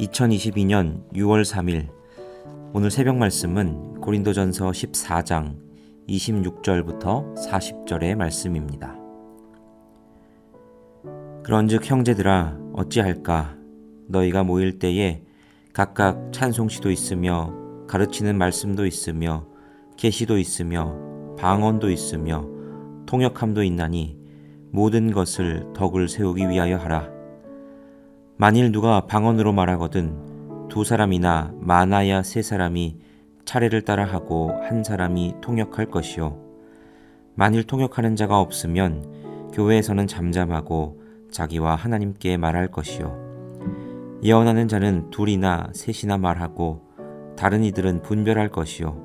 2022년 6월 3일 오늘 새벽 말씀은 고린도전서 14장 26절부터 40절의 말씀입니다. 그런즉 형제들아 어찌할까? 너희가 모일 때에 각각 찬송시도 있으며 가르치는 말씀도 있으며 계시도 있으며 방언도 있으며 통역함도 있나니 모든 것을 덕을 세우기 위하여 하라. 만일 누가 방언으로 말하거든 두 사람이나 많아야 세 사람이 차례를 따라 하고 한 사람이 통역할 것이요. 만일 통역하는 자가 없으면 교회에서는 잠잠하고 자기와 하나님께 말할 것이요. 예언하는 자는 둘이나 셋이나 말하고 다른 이들은 분별할 것이요.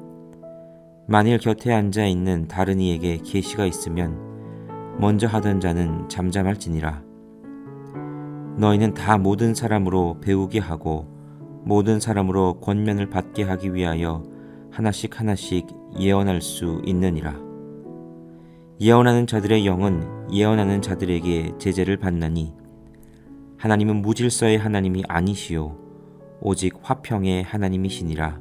만일 곁에 앉아 있는 다른 이에게 계시가 있으면 먼저 하던 자는 잠잠할지니라. 너희는 다 모든 사람으로 배우게 하고 모든 사람으로 권면을 받게 하기 위하여 하나씩 하나씩 예언할 수 있느니라. 예언하는 자들의 영은 예언하는 자들에게 제재를 받나니 하나님은 무질서의 하나님이 아니시오 오직 화평의 하나님이시니라.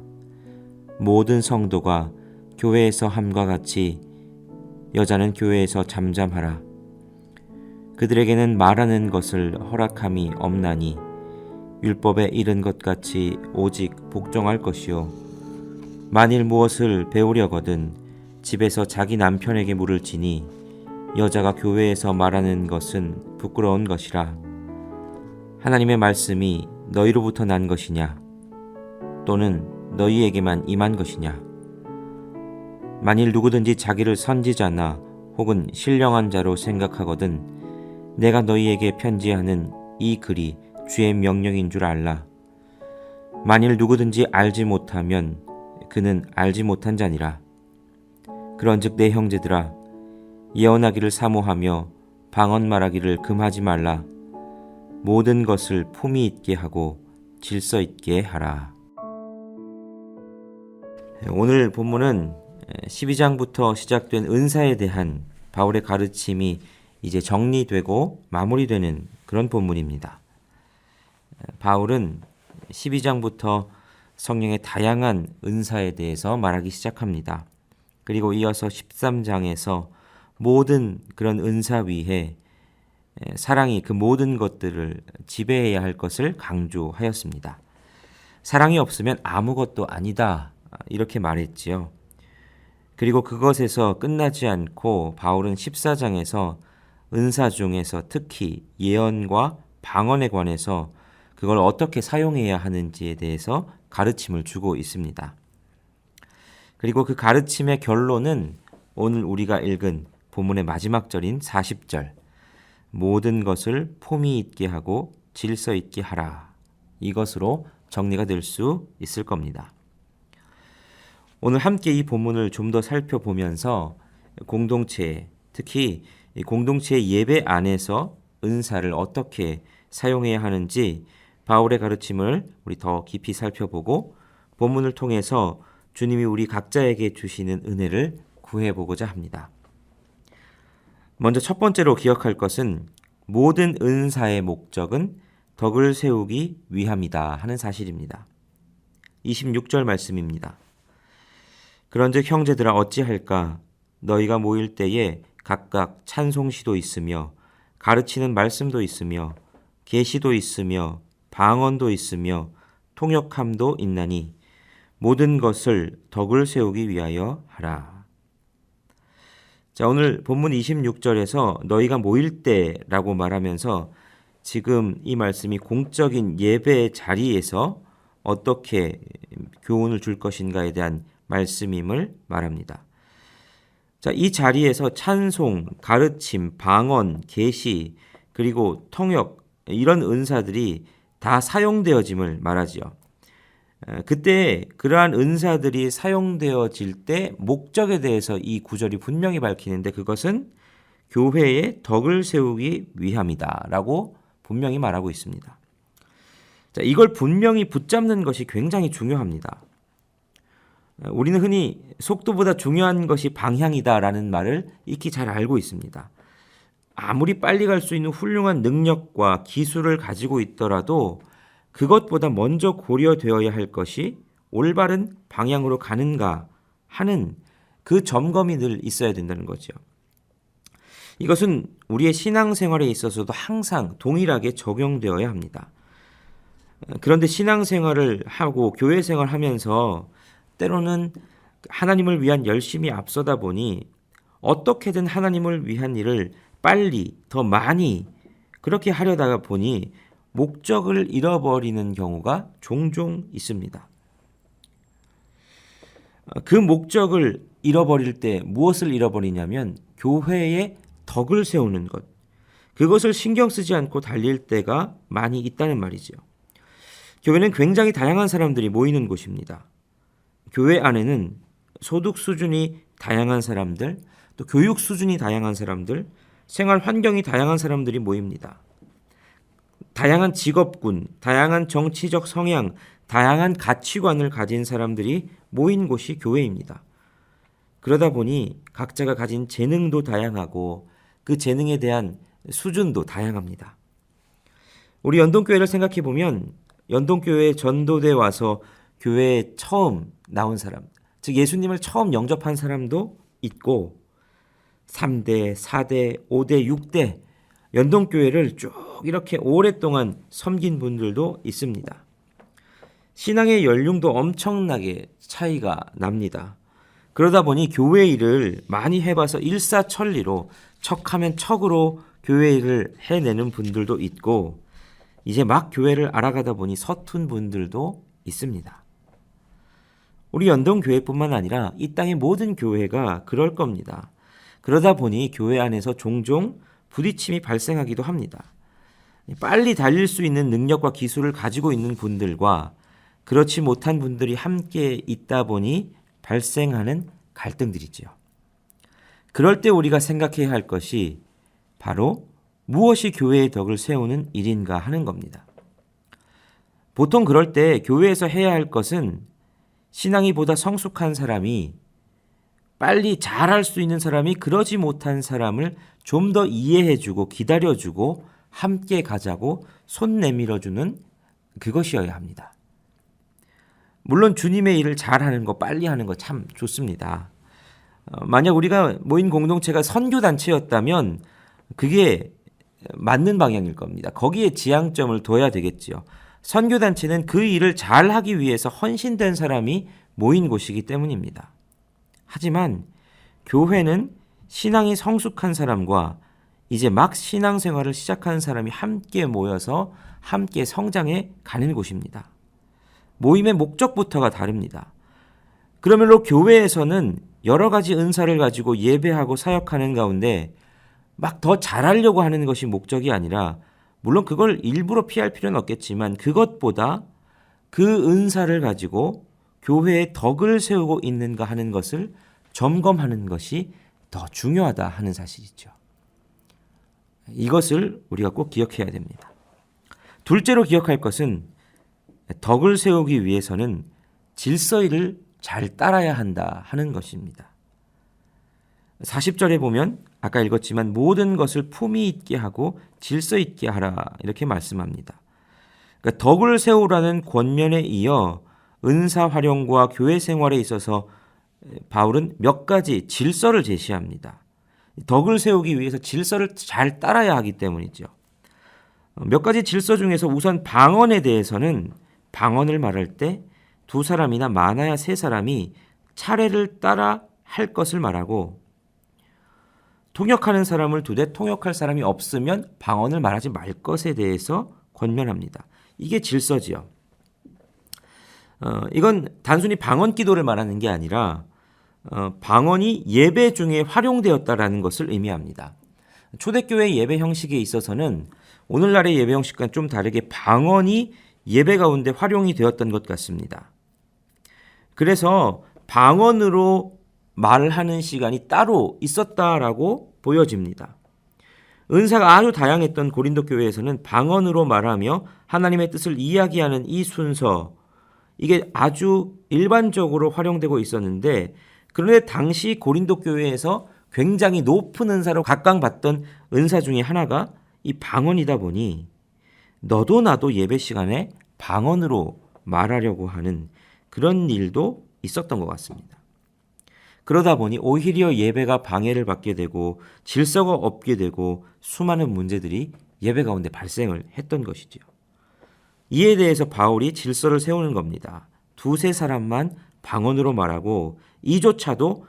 모든 성도가 교회에서 함과 같이 여자는 교회에서 잠잠하라. 그들에게는 말하는 것을 허락함이 없나니 율법에 이른 것 같이 오직 복종할 것이요. 만일 무엇을 배우려거든 집에서 자기 남편에게 물을 지니 여자가 교회에서 말하는 것은 부끄러운 것이라. 하나님의 말씀이 너희로부터 난 것이냐 또는 너희에게만 임한 것이냐. 만일 누구든지 자기를 선지자나 혹은 신령한 자로 생각하거든 내가 너희에게 편지하는 이 글이 주의 명령인 줄 알라. 만일 누구든지 알지 못하면 그는 알지 못한 자니라. 그런즉 내 형제들아 예언하기를 사모하며 방언 말하기를 금하지 말라. 모든 것을 품위 있게 하고 질서 있게 하라. 오늘 본문은 12장부터 시작된 은사에 대한 바울의 가르침이 이제 정리되고 마무리되는 그런 본문입니다. 바울은 12장부터 성령의 다양한 은사에 대해서 말하기 시작합니다. 그리고 이어서 13장에서 모든 그런 은사 위에 사랑이 그 모든 것들을 지배해야 할 것을 강조하였습니다. 사랑이 없으면 아무것도 아니다 이렇게 말했지요. 그리고 그것에서 끝나지 않고 바울은 14장에서 은사 중에서 특히 예언과 방언에 관해서 그걸 어떻게 사용해야 하는지에 대해서 가르침을 주고 있습니다. 그리고 그 가르침의 결론은 오늘 우리가 읽은 본문의 마지막 절인 40절 모든 것을 품위 있게 하고 질서 있게 하라 이것으로 정리가 될 수 있을 겁니다. 오늘 함께 이 본문을 좀 더 살펴보면서 공동체, 특히 공동체의 예배 안에서 은사를 어떻게 사용해야 하는지 바울의 가르침을 우리 더 깊이 살펴보고 본문을 통해서 주님이 우리 각자에게 주시는 은혜를 구해보고자 합니다. 먼저 첫 번째로 기억할 것은 모든 은사의 목적은 덕을 세우기 위함이다 하는 사실입니다. 26절 말씀입니다. 그런즉 형제들아 어찌할까? 너희가 모일 때에 각각 찬송시도 있으며 가르치는 말씀도 있으며 계시도 있으며 방언도 있으며 통역함도 있나니 모든 것을 덕을 세우기 위하여 하라. 자, 오늘 본문 26절에서 너희가 모일 때라고 말하면서 지금 이 말씀이 공적인 예배 자리에서 어떻게 교훈을 줄 것인가에 대한 말씀임을 말합니다. 자, 이 자리에서 찬송, 가르침, 방언, 계시, 그리고 통역 이런 은사들이 다 사용되어짐을 말하지요. 그때 그러한 은사들이 사용되어질 때 목적에 대해서 이 구절이 분명히 밝히는데 그것은 교회의 덕을 세우기 위함이다 라고 분명히 말하고 있습니다. 자, 이걸 분명히 붙잡는 것이 굉장히 중요합니다. 우리는 흔히 속도보다 중요한 것이 방향이다라는 말을 익히 잘 알고 있습니다. 아무리 빨리 갈 수 있는 훌륭한 능력과 기술을 가지고 있더라도 그것보다 먼저 고려되어야 할 것이 올바른 방향으로 가는가 하는 그 점검이 늘 있어야 된다는 거죠. 이것은 우리의 신앙생활에 있어서도 항상 동일하게 적용되어야 합니다. 그런데 신앙생활을 하고 교회생활을 하면서 때로는 하나님을 위한 열심이 앞서다 보니 어떻게든 하나님을 위한 일을 빨리 더 많이 그렇게 하려다가 보니 목적을 잃어버리는 경우가 종종 있습니다. 그 목적을 잃어버릴 때 무엇을 잃어버리냐면 교회의 덕을 세우는 것, 그것을 신경 쓰지 않고 달릴 때가 많이 있다는 말이죠. 교회는 굉장히 다양한 사람들이 모이는 곳입니다. 교회 안에는 소득 수준이 다양한 사람들, 또 교육 수준이 다양한 사람들, 생활 환경이 다양한 사람들이 모입니다. 다양한 직업군, 다양한 정치적 성향, 다양한 가치관을 가진 사람들이 모인 곳이 교회입니다. 그러다 보니 각자가 가진 재능도 다양하고 그 재능에 대한 수준도 다양합니다. 우리 연동교회를 생각해 보면 연동교회 전도대 와서 교회에 처음 나온 사람, 즉 예수님을 처음 영접한 사람도 있고 3대, 4대, 5대, 6대 연동교회를 쭉 이렇게 오랫동안 섬긴 분들도 있습니다. 신앙의 연륜도 엄청나게 차이가 납니다. 그러다 보니 교회 일을 많이 해봐서 일사천리로 척하면 척으로 교회 일을 해내는 분들도 있고 이제 막 교회를 알아가다 보니 서툰 분들도 있습니다. 우리 연동교회뿐만 아니라 이 땅의 모든 교회가 그럴 겁니다. 그러다 보니 교회 안에서 종종 부딪힘이 발생하기도 합니다. 빨리 달릴 수 있는 능력과 기술을 가지고 있는 분들과 그렇지 못한 분들이 함께 있다 보니 발생하는 갈등들이지요. 그럴 때 우리가 생각해야 할 것이 바로 무엇이 교회의 덕을 세우는 일인가 하는 겁니다. 보통 그럴 때 교회에서 해야 할 것은 신앙이 보다 성숙한 사람이 빨리 잘할 수 있는 사람이 그러지 못한 사람을 좀 더 이해해주고 기다려주고 함께 가자고 손 내밀어주는 그것이어야 합니다. 물론 주님의 일을 잘하는 거 빨리 하는 거 참 좋습니다. 만약 우리가 모인 공동체가 선교단체였다면 그게 맞는 방향일 겁니다. 거기에 지향점을 둬야 되겠지요. 선교단체는 그 일을 잘하기 위해서 헌신된 사람이 모인 곳이기 때문입니다. 하지만 교회는 신앙이 성숙한 사람과 이제 막 신앙생활을 시작하는 사람이 함께 모여서 함께 성장해 가는 곳입니다. 모임의 목적부터가 다릅니다. 그러므로 교회에서는 여러 가지 은사를 가지고 예배하고 사역하는 가운데 막 더 잘하려고 하는 것이 목적이 아니라 물론 그걸 일부러 피할 필요는 없겠지만 그것보다 그 은사를 가지고 교회의 덕을 세우고 있는가 하는 것을 점검하는 것이 더 중요하다 하는 사실이죠. 이것을 우리가 꼭 기억해야 됩니다. 둘째로 기억할 것은 덕을 세우기 위해서는 질서를 잘 따라야 한다 하는 것입니다. 40절에 보면 아까 읽었지만 모든 것을 품위 있게 하고 질서 있게 하라 이렇게 말씀합니다. 그러니까 덕을 세우라는 권면에 이어 은사 활용과 교회 생활에 있어서 바울은 몇 가지 질서를 제시합니다. 덕을 세우기 위해서 질서를 잘 따라야 하기 때문이죠. 몇 가지 질서 중에서 우선 방언에 대해서는 방언을 말할 때 두 사람이나 많아야 세 사람이 차례를 따라 할 것을 말하고 통역하는 사람을 두되 통역할 사람이 없으면 방언을 말하지 말 것에 대해서 권면합니다. 이게 질서지요. 이건 단순히 방언 기도를 말하는 게 아니라 방언이 예배 중에 활용되었다라는 것을 의미합니다. 초대교회 예배 형식에 있어서는 오늘날의 예배 형식과는 좀 다르게 방언이 예배 가운데 활용이 되었던 것 같습니다. 그래서 방언으로 말하는 시간이 따로 있었다라고 보여집니다. 은사가 아주 다양했던 고린도 교회에서는 방언으로 말하며 하나님의 뜻을 이야기하는 이 순서, 이게 아주 일반적으로 활용되고 있었는데 그런데 당시 고린도 교회에서 굉장히 높은 은사로 각광받던 은사 중에 하나가 이 방언이다 보니 너도 나도 예배 시간에 방언으로 말하려고 하는 그런 일도 있었던 것 같습니다. 그러다 보니 오히려 예배가 방해를 받게 되고 질서가 없게 되고 수많은 문제들이 예배 가운데 발생을 했던 것이지요. 이에 대해서 바울이 질서를 세우는 겁니다. 두세 사람만 방언으로 말하고 이조차도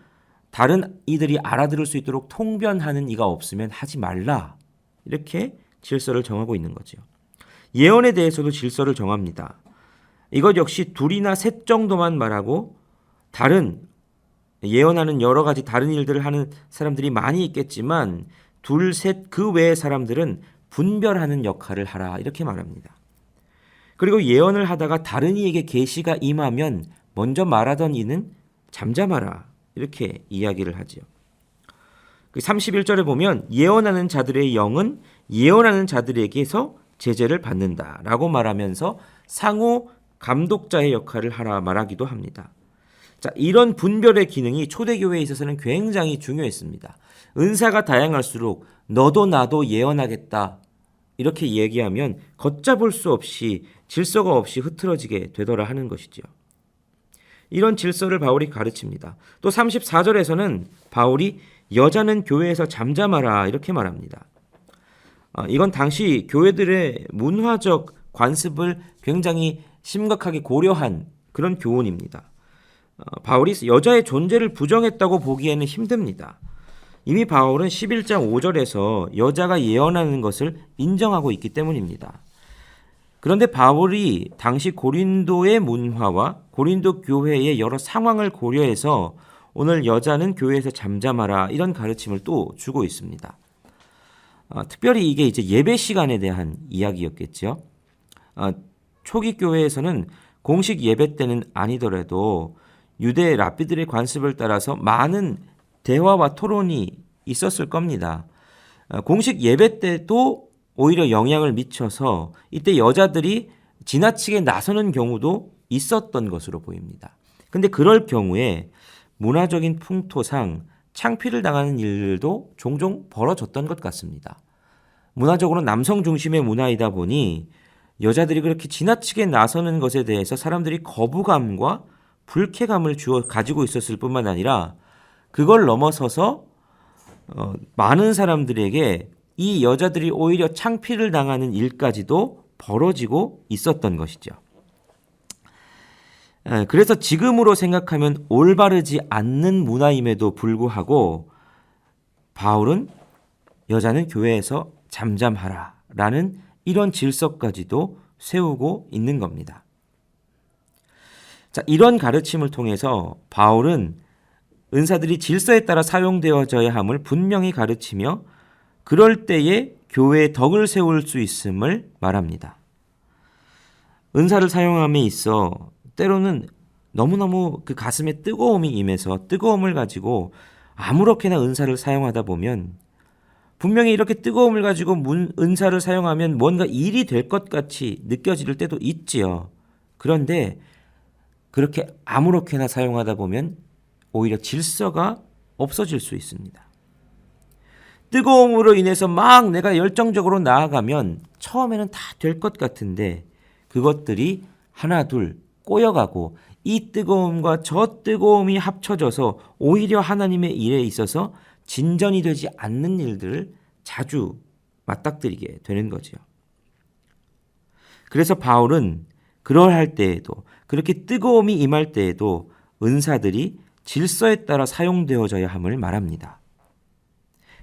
다른 이들이 알아들을 수 있도록 통변하는 이가 없으면 하지 말라. 이렇게 질서를 정하고 있는 거죠. 예언에 대해서도 질서를 정합니다. 이것 역시 둘이나 셋 정도만 말하고 다른 예언하는 여러 가지 다른 일들을 하는 사람들이 많이 있겠지만 둘, 셋 그 외의 사람들은 분별하는 역할을 하라 이렇게 말합니다. 그리고 예언을 하다가 다른 이에게 계시가 임하면 먼저 말하던 이는 잠잠하라 이렇게 이야기를 하지요. 31절에 보면 예언하는 자들의 영은 예언하는 자들에게서 제재를 받는다라고 말하면서 상호 감독자의 역할을 하라 말하기도 합니다. 자, 이런 분별의 기능이 초대교회에 있어서는 굉장히 중요했습니다. 은사가 다양할수록 너도 나도 예언하겠다 이렇게 얘기하면 걷잡을 수 없이 질서가 없이 흐트러지게 되더라 하는 것이죠. 이런 질서를 바울이 가르칩니다. 또 34절에서는 바울이 여자는 교회에서 잠잠하라 이렇게 말합니다. 이건 당시 교회들의 문화적 관습을 굉장히 심각하게 고려한 그런 교훈입니다. 바울이 여자의 존재를 부정했다고 보기에는 힘듭니다. 이미 바울은 11장 5절에서 여자가 예언하는 것을 인정하고 있기 때문입니다. 그런데 바울이 당시 고린도의 문화와 고린도 교회의 여러 상황을 고려해서 오늘 여자는 교회에서 잠잠하라 이런 가르침을 또 주고 있습니다. 특별히 이게 이제 예배 시간에 대한 이야기였겠죠. 초기 교회에서는 공식 예배 때는 아니더라도 유대 랍비들의 관습을 따라서 많은 대화와 토론이 있었을 겁니다. 공식 예배 때도 오히려 영향을 미쳐서 이때 여자들이 지나치게 나서는 경우도 있었던 것으로 보입니다. 근데 그럴 경우에 문화적인 풍토상 창피를 당하는 일들도 종종 벌어졌던 것 같습니다. 문화적으로 남성 중심의 문화이다 보니 여자들이 그렇게 지나치게 나서는 것에 대해서 사람들이 거부감과 불쾌감을 가지고 있었을 뿐만 아니라 그걸 넘어서서 많은 사람들에게 이 여자들이 오히려 창피를 당하는 일까지도 벌어지고 있었던 것이죠. 그래서 지금으로 생각하면 올바르지 않는 문화임에도 불구하고 바울은 여자는 교회에서 잠잠하라 라는 이런 질서까지도 세우고 있는 겁니다. 자, 이런 가르침을 통해서 바울은 은사들이 질서에 따라 사용되어져야 함을 분명히 가르치며 그럴 때에 교회의 덕을 세울 수 있음을 말합니다. 은사를 사용함에 있어 때로는 너무너무 그 가슴에 뜨거움이 임해서 뜨거움을 가지고 아무렇게나 은사를 사용하다 보면 분명히 이렇게 뜨거움을 가지고 은사를 사용하면 뭔가 일이 될 것 같이 느껴질 때도 있지요. 그런데 그렇게 아무렇게나 사용하다 보면 오히려 질서가 없어질 수 있습니다. 뜨거움으로 인해서 막 내가 열정적으로 나아가면 처음에는 다 될 것 같은데 그것들이 하나 둘 꼬여가고 이 뜨거움과 저 뜨거움이 합쳐져서 오히려 하나님의 일에 있어서 진전이 되지 않는 일들을 자주 맞닥뜨리게 되는 거죠. 그래서 바울은 그러할 때에도 그렇게 뜨거움이 임할 때에도 은사들이 질서에 따라 사용되어져야 함을 말합니다.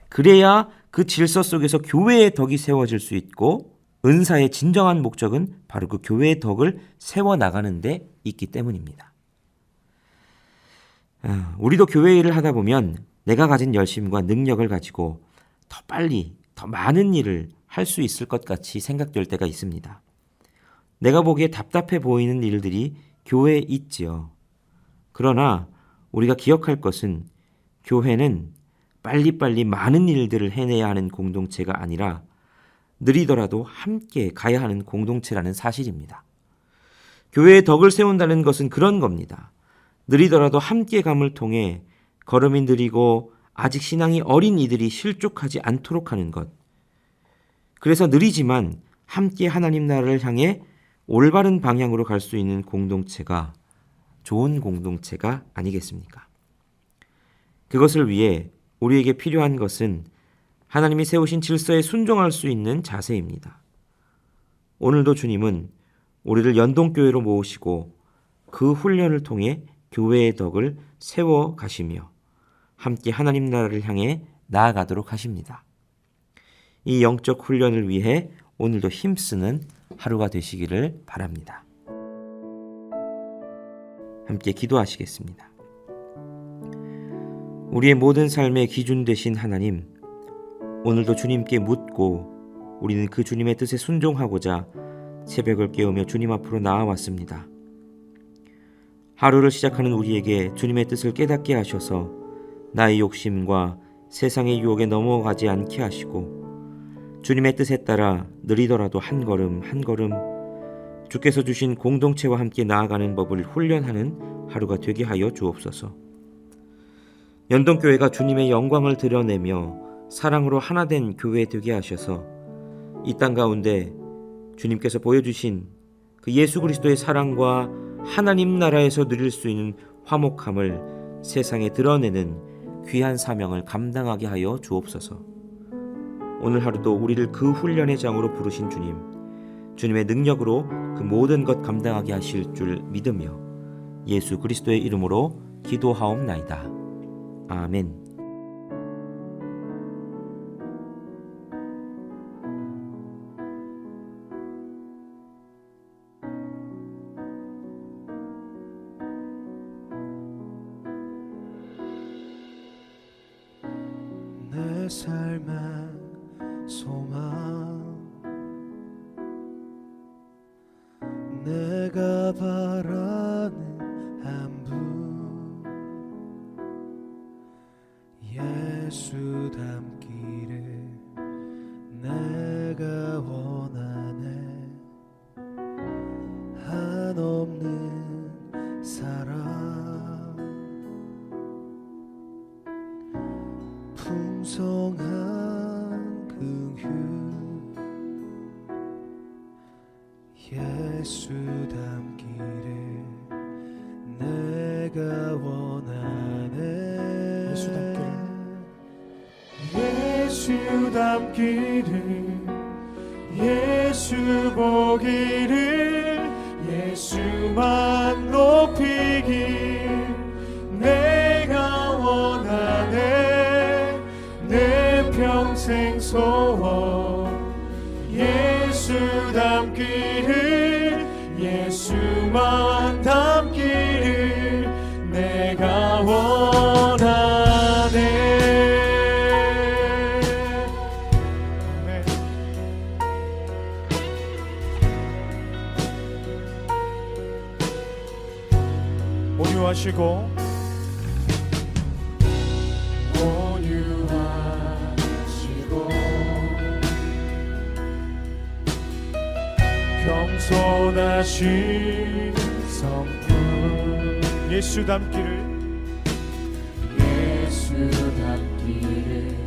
그래야 그 질서 속에서 교회의 덕이 세워질 수 있고 은사의 진정한 목적은 바로 그 교회의 덕을 세워나가는 데 있기 때문입니다. 우리도 교회 일을 하다 보면 내가 가진 열심과 능력을 가지고 더 빨리 더 많은 일을 할 수 있을 것 같이 생각될 때가 있습니다. 내가 보기에 답답해 보이는 일들이 교회에 있지요. 그러나 우리가 기억할 것은 교회는 빨리빨리 많은 일들을 해내야 하는 공동체가 아니라 느리더라도 함께 가야 하는 공동체라는 사실입니다. 교회의 덕을 세운다는 것은 그런 겁니다. 느리더라도 함께 감을 통해 걸음이 느리고 아직 신앙이 어린 이들이 실족하지 않도록 하는 것. 그래서 느리지만 함께 하나님 나라를 향해 올바른 방향으로 갈 수 있는 공동체가 좋은 공동체가 아니겠습니까? 그것을 위해 우리에게 필요한 것은 하나님이 세우신 질서에 순종할 수 있는 자세입니다. 오늘도 주님은 우리를 연동교회로 모으시고 그 훈련을 통해 교회의 덕을 세워 가시며 함께 하나님 나라를 향해 나아가도록 하십니다. 이 영적 훈련을 위해 오늘도 힘쓰는 하루가 되시기를 바랍니다. 함께 기도하시겠습니다. 우리의 모든 삶의 기준 되신 하나님, 오늘도 주님께 묻고 우리는 그 주님의 뜻에 순종하고자 새벽을 깨우며 주님 앞으로 나아왔습니다. 하루를 시작하는 우리에게 주님의 뜻을 깨닫게 하셔서 나의 욕심과 세상의 유혹에 넘어가지 않게 하시고 주님의 뜻에 따라 느리더라도 한 걸음 한 걸음 주께서 주신 공동체와 함께 나아가는 법을 훈련하는 하루가 되게 하여 주옵소서. 연동교회가 주님의 영광을 드러내며 사랑으로 하나 된 교회 되게 하셔서 이 땅 가운데 주님께서 보여주신 그 예수 그리스도의 사랑과 하나님 나라에서 누릴 수 있는 화목함을 세상에 드러내는 귀한 사명을 감당하게 하여 주옵소서. 오늘 하루도 우리를 그 훈련의 장으로 부르신 주님, 주님의 능력으로 그 모든 것 감당하게 하실 줄 믿으며 예수 그리스도의 이름으로 기도하옵나이다. 아멘. 내 삶의 소망, 내가 바라는 한 분, 예수 닮기를 내가 원하네. 한없는 사랑, 풍성한 긍휼, 예수 닮기를 내가 원하네. 예수 닮기를, 예수 보기를, 예수만 높이길 내가 원하네. 내 평생 소원, 예수 닮기를, 예수만 닮기를 내가 원하네. 아멘. 온유하시고 겸손하신 성품, 예수 닮기를, 예수 닮기를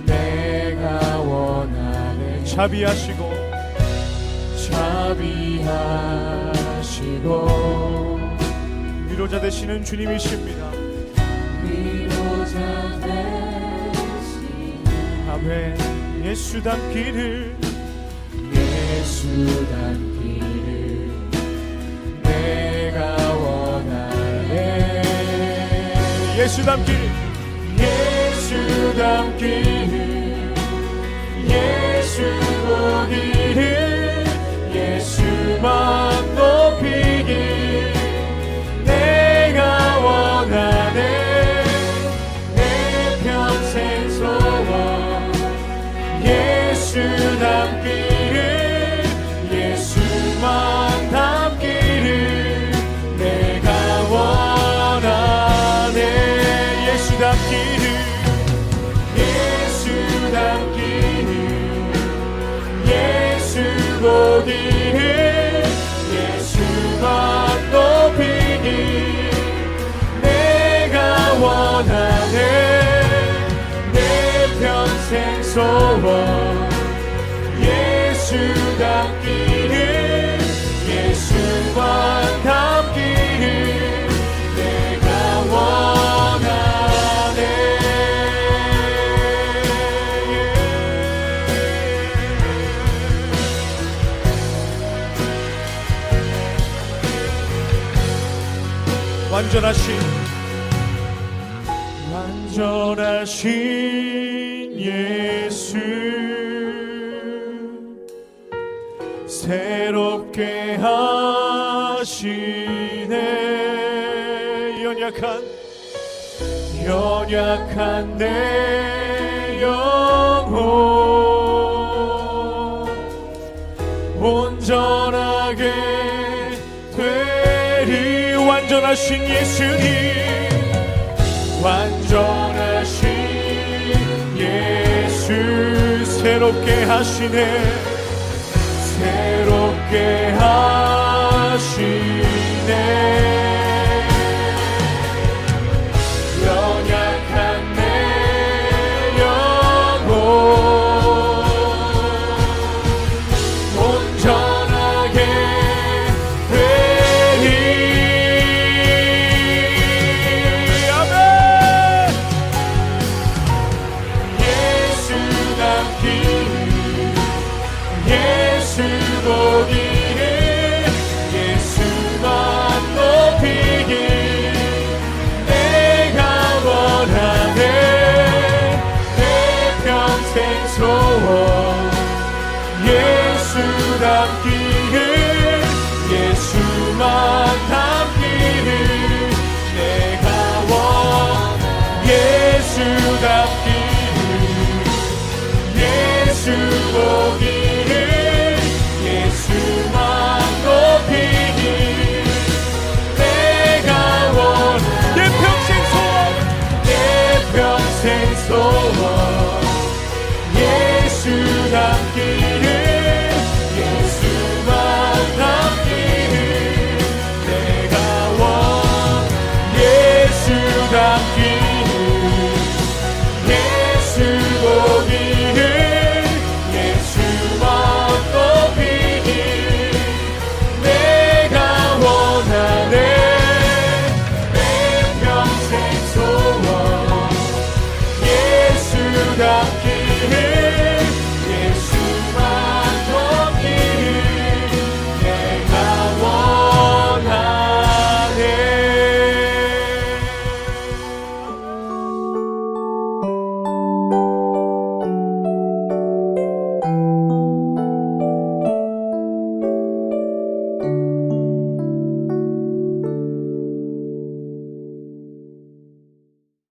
내가 원하네. 자비하시고 위로자 되시는 주님이십니다. 위로자 되시는, 아멘. 예수 닮기를, 예수 닮기를 내가 원하네. 예수 닮기를, 예수 닮기를, 예수 보기를, 예수만 높이길 내가 원하네. 내 평생 소원, 예수 닮기를, 예수만 닮기를 내가 원하네. 예수 닮기를, 예수 닮기를, 예수 보기를, 완전하신 예수 새롭게 하시네 연약한 내 영혼 온전하게 되리 완전하신 예수님 완전하신 예수 새롭게 하시네 새롭게 하시네 연약한 내 영혼 온전하게 되리 아멘 예수 남기를 예수 보기를 예수만 높이길 내가 원하네 내 평생 소원 예수 닮기